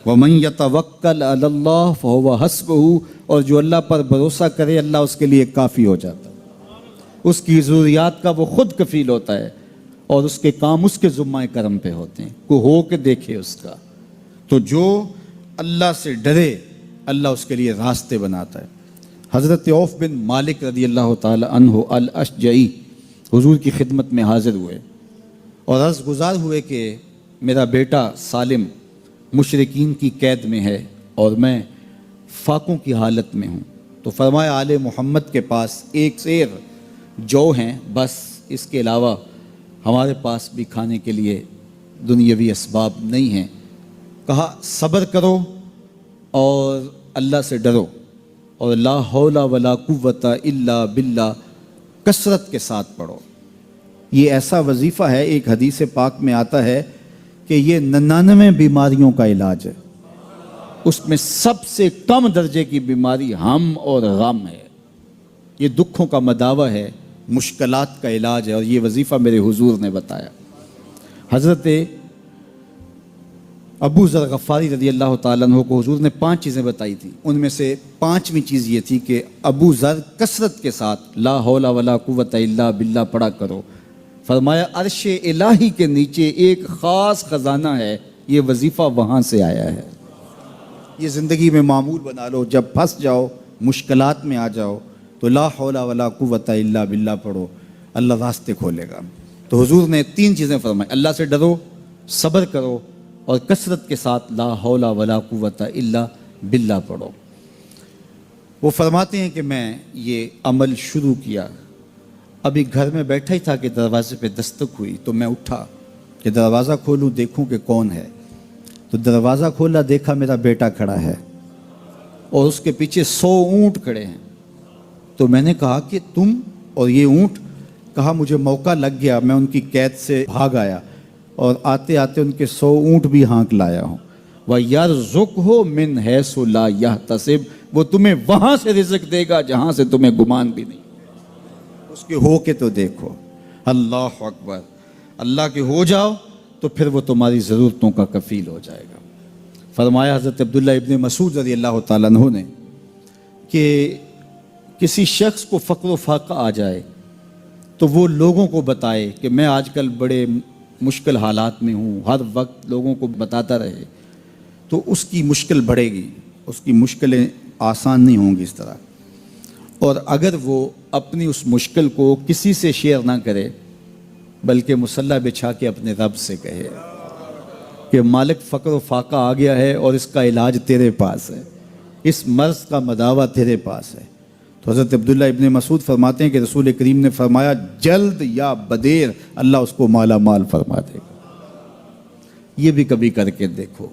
وَمَن يَتَوَكَّلْ عَلَى اللَّهِ فَهُوَ حَسْبُهُ، اور جو اللہ پر بھروسہ کرے اللہ اس کے لیے کافی ہو جاتا ہے، اس کی ضروریات کا وہ خود کفیل ہوتا ہے، اور اس کے کام اس کے ذمہ کرم پہ ہوتے ہیں، کو ہو کے دیکھے اس کا۔ تو جو اللہ سے ڈرے اللہ اس کے لیے راستے بناتا ہے۔ حضرت عوف بن مالک رضی اللہ تعالی عنہ الاشجعی حضور کی خدمت میں حاضر ہوئے اور عرض گزار ہوئے کہ میرا بیٹا سالم مشرکین کی قید میں ہے اور میں فاقوں کی حالت میں ہوں۔ تو فرمایا آل محمد کے پاس ایک سیر جو ہیں، بس اس کے علاوہ ہمارے پاس بھی کھانے کے لیے دنیاوی اسباب نہیں ہیں۔ کہا صبر کرو اور اللہ سے ڈرو، اور لا حول ولا قوت الا باللہ کثرت کے ساتھ پڑھو۔ یہ ایسا وظیفہ ہے، ایک حدیث پاک میں آتا ہے کہ یہ 99 بیماریوں کا علاج ہے، اس میں سب سے کم درجے کی بیماری ہم اور غم ہے۔ یہ دکھوں کا مداوع ہے، مشکلات کا علاج ہے، اور یہ وظیفہ میرے حضور نے بتایا۔ حضرت ابو ذر غفاری رضی اللہ تعالیٰ عنہ کو حضور نے 5 چیزیں بتائی تھی، ان میں سے 5ویں چیز یہ تھی کہ ابو ذر کثرت کے ساتھ لا حول ولا قوت الا باللہ پڑھا کرو۔ فرمایا عرش الہی کے نیچے ایک خاص خزانہ ہے، یہ وظیفہ وہاں سے آیا ہے۔ یہ زندگی میں معمول بنا لو، جب پھنس جاؤ، مشکلات میں آ جاؤ تو لا حول ولا قوت الا باللہ پڑھو، اللہ راستے کھولے گا۔ تو حضور نے 3 چیزیں فرمائی، اللہ سے ڈرو، صبر کرو، اور کثرت کے ساتھ لا حول ولا قوت الا باللہ پڑھو۔ وہ فرماتے ہیں کہ میں یہ عمل شروع کیا، ابھی گھر میں بیٹھا ہی تھا کہ دروازے پہ دستک ہوئی، تو میں اٹھا کہ دروازہ کھولوں دیکھوں کہ کون ہے۔ تو دروازہ کھولا، دیکھا میرا بیٹا کھڑا ہے اور اس کے پیچھے 100 اونٹ کھڑے ہیں۔ تو میں نے کہا کہ تم اور یہ اونٹ؟ کہا مجھے موقع لگ گیا، میں ان کی قید سے بھاگ آیا اور آتے آتے ان کے 100 اونٹ بھی ہانک لایا ہوں۔ وَيَرْزُقْهُ مِنْ حَيْثُ لَا يَحْتَسِبُ، وہ تمہیں وہاں سے رزق دے گا جہاں سے تمہیں گمان بھی نہیں۔ اس کے ہو کے تو دیکھو، اللہ اکبر، اللہ کے ہو جاؤ تو پھر وہ تمہاری ضرورتوں کا کفیل ہو جائے گا۔ فرمایا حضرت عبداللہ ابن مسعود رضی اللہ تعالیٰ عنہ نے کہ کسی شخص کو فقر و فاقہ آ جائے تو وہ لوگوں کو بتائے کہ میں آج کل بڑے مشکل حالات میں ہوں، ہر وقت لوگوں کو بتاتا رہے تو اس کی مشکل بڑھے گی، اس کی مشکلیں آسان نہیں ہوں گی اس طرح۔ اور اگر وہ اپنی اس مشکل کو کسی سے شیئر نہ کرے بلکہ مصلی بچھا کے اپنے رب سے کہے کہ مالک فقر و فاقہ آ گیا ہے اور اس کا علاج تیرے پاس ہے، اس مرض کا مداوع تیرے پاس ہے۔ تو حضرت عبداللہ ابن مسعود فرماتے ہیں کہ رسول کریم نے فرمایا جلد یا بدیر اللہ اس کو مالا مال فرما دے گا۔ یہ بھی کبھی کر کے دیکھو،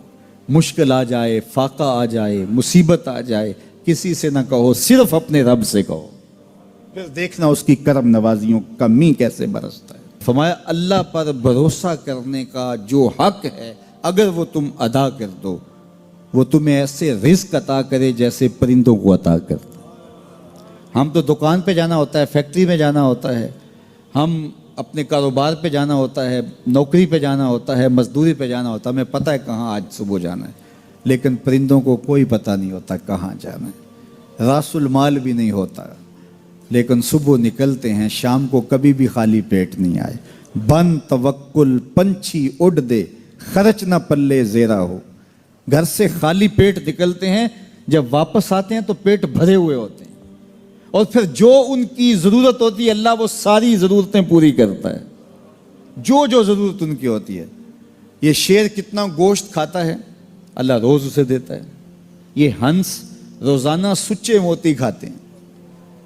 مشکل آ جائے، فاقہ آ جائے، مصیبت آ جائے، کسی سے نہ کہو، صرف اپنے رب سے کہو، پھر دیکھنا اس کی کرم نوازیوں کا می کیسے برستا ہے۔ فرمایا اللہ پر بھروسہ کرنے کا جو حق ہے اگر وہ تم ادا کر دو، وہ تمہیں ایسے رزق عطا کرے جیسے پرندوں کو عطا کرتا۔ ہم تو دکان پہ جانا ہوتا ہے، فیکٹری میں جانا ہوتا ہے، ہم اپنے کاروبار پہ جانا ہوتا ہے، نوکری پہ جانا ہوتا ہے، مزدوری پہ جانا ہوتا ہے، ہمیں پتہ ہے کہاں آج صبح جانا ہے، لیکن پرندوں کو کوئی پتہ نہیں ہوتا کہاں جانا ہے، راس المال بھی نہیں ہوتا، لیکن صبح نکلتے ہیں، شام کو کبھی بھی خالی پیٹ نہیں آئے۔ بن توکل پنچھی اڑ دے، خرچ نہ پلے زیرا ہو۔ گھر سے خالی پیٹ نکلتے ہیں، جب واپس آتے ہیں تو پیٹ بھرے ہوئے ہوتے ہیں، اور پھر جو ان کی ضرورت ہوتی ہے اللہ وہ ساری ضرورتیں پوری کرتا ہے، جو ضرورت ان کی ہوتی ہے۔ یہ شیر کتنا گوشت کھاتا ہے اللہ روز اسے دیتا ہے۔ یہ ہنس روزانہ سچے موتی کھاتے ہیں،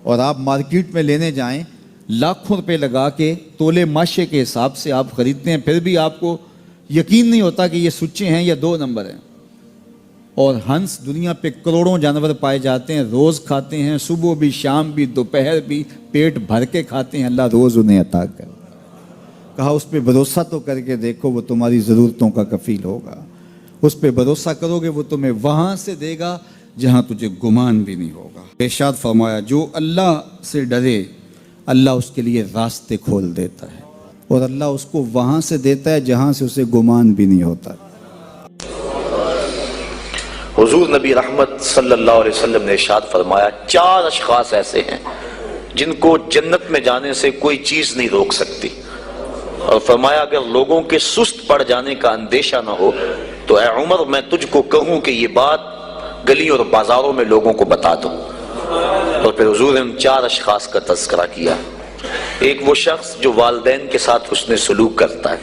اور آپ مارکیٹ میں لینے جائیں لاکھوں روپے لگا کے تولے ماشے کے حساب سے آپ خریدتے ہیں، پھر بھی آپ کو یقین نہیں ہوتا کہ یہ سچے ہیں یا 2 نمبر ہیں۔ اور ہنس دنیا پہ کروڑوں جانور پائے جاتے ہیں، روز کھاتے ہیں، صبح بھی، شام بھی، دوپہر بھی، پیٹ بھر کے کھاتے ہیں، اللہ روز انہیں عطا کر۔ کہا اس پہ بھروسہ تو کر کے دیکھو، وہ تمہاری ضرورتوں کا کفیل ہوگا۔ اس پہ بھروسہ کرو گے وہ تمہیں وہاں سے دے گا جہاں تجھے گمان بھی نہیں ہوگا۔ ارشاد فرمایا جو اللہ سے ڈرے اللہ اس کے لیے راستے کھول دیتا ہے، اور اللہ اس کو وہاں سے دیتا ہے جہاں سے اسے گمان بھی نہیں ہوتا۔ حضور نبی رحمت صلی اللہ علیہ وسلم نے ارشاد فرمایا 4 اشخاص ایسے ہیں جن کو جنت میں جانے سے کوئی چیز نہیں روک سکتی، اور فرمایا اگر لوگوں کے سست پڑ جانے کا اندیشہ نہ ہو تو اے عمر میں تجھ کو کہوں کہ یہ بات گلی اور بازاروں میں لوگوں کو بتا دو۔ اور پھر حضور نے ان 4 اشخاص کا تذکرہ کیا۔ ایک وہ شخص جو والدین کے ساتھ حسن سلوک کرتا ہے،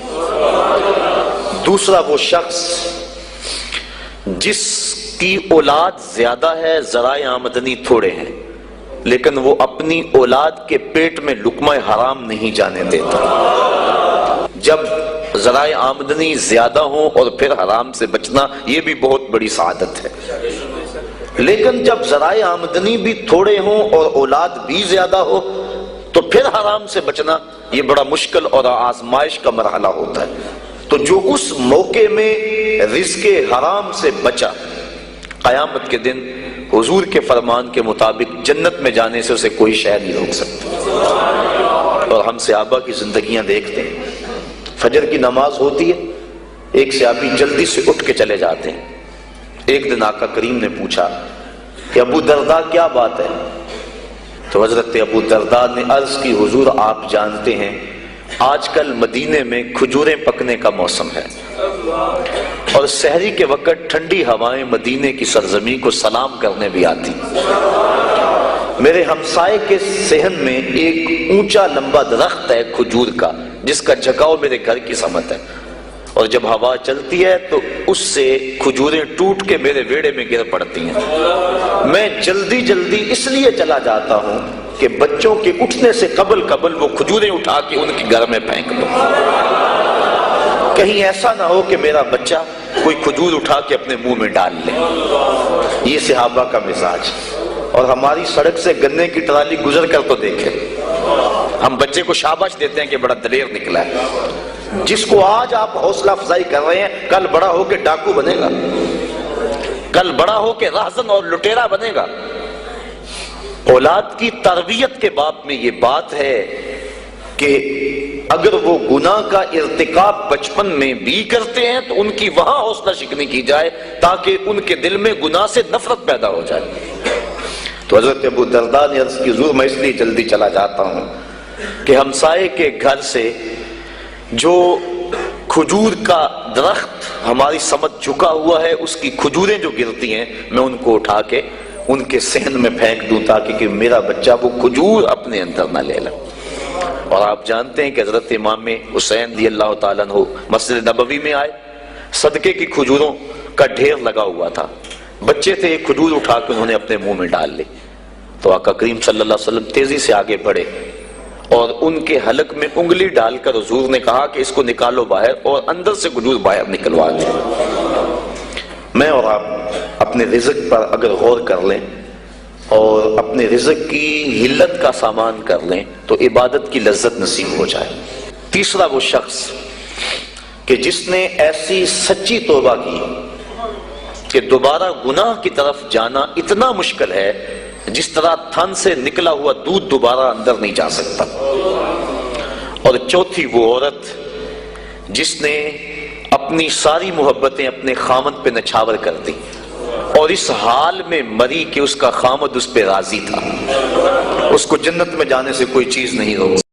دوسرا وہ شخص جس کی اولاد زیادہ ہے ذرائع آمدنی تھوڑے ہیں لیکن وہ اپنی اولاد کے پیٹ میں لقمہ حرام نہیں جانے دیتا۔ جب ذرائع آمدنی زیادہ ہوں اور پھر حرام سے بچنا یہ بھی بہت بڑی سعادت ہے، لیکن جب ذرائع آمدنی بھی تھوڑے ہوں اور اولاد بھی زیادہ ہو تو پھر حرام سے بچنا یہ بڑا مشکل اور آزمائش کا مرحلہ ہوتا ہے۔ تو جو اس موقع میں رزق حرام سے بچا، قیامت کے دن حضور کے فرمان کے مطابق جنت میں جانے سے اسے کوئی شے نہیں روک سکتا۔ اور ہم صحابہ کی زندگیاں دیکھتے ہیں، فجر کی نماز ہوتی ہے، ایک صحابی جلدی سے اٹھ کے چلے جاتے ہیں۔ ایک دن آقا کریم نے پوچھا کہ ابو درداء کیا بات ہے؟ تو حضرت ابو درداء نے عرض کی حضور آپ جانتے ہیں آج کل مدینے میں کھجوریں پکنے کا موسم ہے اور سحری کے وقت ٹھنڈی ہوائیں مدینے کی سرزمین کو سلام کرنے بھی آتی۔ میرے ہمسائے کے صحن میں ایک اونچا لمبا درخت ہے کھجور کا جس کا جھکاؤ میرے گھر کی سمت ہے، اور جب ہوا چلتی ہے تو اس سے کھجوریں ٹوٹ کے میرے ویڑے میں گر پڑتی ہیں۔ میں جلدی جلدی اس لیے چلا جاتا ہوں کہ بچوں کے اٹھنے سے قبل وہ کھجوریں اٹھا کے ان کے گھر میں پھینک دو، کہیں ایسا نہ ہو کہ میرا بچہ کوئی کھجور اٹھا کے اپنے منہ میں ڈال لے۔ یہ صحابہ کا مزاج۔ اور ہماری سڑک سے گنے کی ٹرالی گزر کر تو دیکھیں، ہم بچے کو شاباش دیتے ہیں کہ بڑا دلیر نکلا ہے۔ جس کو آج آپ حوصلہ افزائی کر رہے ہیں کل بڑا ہو کے ڈاکو بنے گا، کل بڑا ہو کے راہزن اور لٹیرا بنے گا۔ اولاد کی تربیت کے باب میں یہ بات ہے کہ اگر وہ گناہ کا ارتکاب بچپن میں بھی کرتے ہیں تو ان کی وہاں حوصلہ شکنی کی جائے تاکہ ان کے دل میں گناہ سے نفرت پیدا ہو جائے۔ تو حضرت ابو درداء نے عرض کی حضور میں اس لیے جلدی چلا جاتا ہوں کہ ہمسائے کے گھر سے جو کھجور کا درخت ہماری سمت جھکا ہوا ہے اس کی کھجوریں جو گرتی ہیں میں ان کو اٹھا کے ان کے صحن میں پھینک دوں تاکہ کہ میرا بچہ وہ کھجور اپنے اندر نہ لے لے۔ اور آپ جانتے ہیں کہ حضرت امام حسین رضی اللہ تعالیٰ عنہ مسجد نبوی میں آئے، صدقے کی کھجوروں کا ڈھیر لگا ہوا تھا، بچے تھے، ایک کھجور اٹھا کے انہوں نے اپنے منہ میں ڈال لی۔ تو آقا کریم صلی اللہ علیہ وسلم تیزی سے آگے بڑھے اور ان کے حلق میں انگلی ڈال کر حضور نے کہا کہ اس کو نکالو باہر اور اندر سے کھجور باہر نکلوا دیں۔ میں اور آپ اپنے رزق پر اگر غور کر لیں اور اپنے رزق کی حلت کا سامان کر لیں تو عبادت کی لذت نصیب ہو جائے۔ تیسرا وہ شخص کہ جس نے ایسی سچی توبہ کی کہ دوبارہ گناہ کی طرف جانا اتنا مشکل ہے جس طرح تھن سے نکلا ہوا دودھ دوبارہ اندر نہیں جا سکتا۔ اور چوتھی وہ عورت جس نے اپنی ساری محبتیں اپنے خامد پہ نچھاور کر دی اور اس حال میں مری کہ اس کا خامد اس پہ راضی تھا، اس کو جنت میں جانے سے کوئی چیز نہیں روک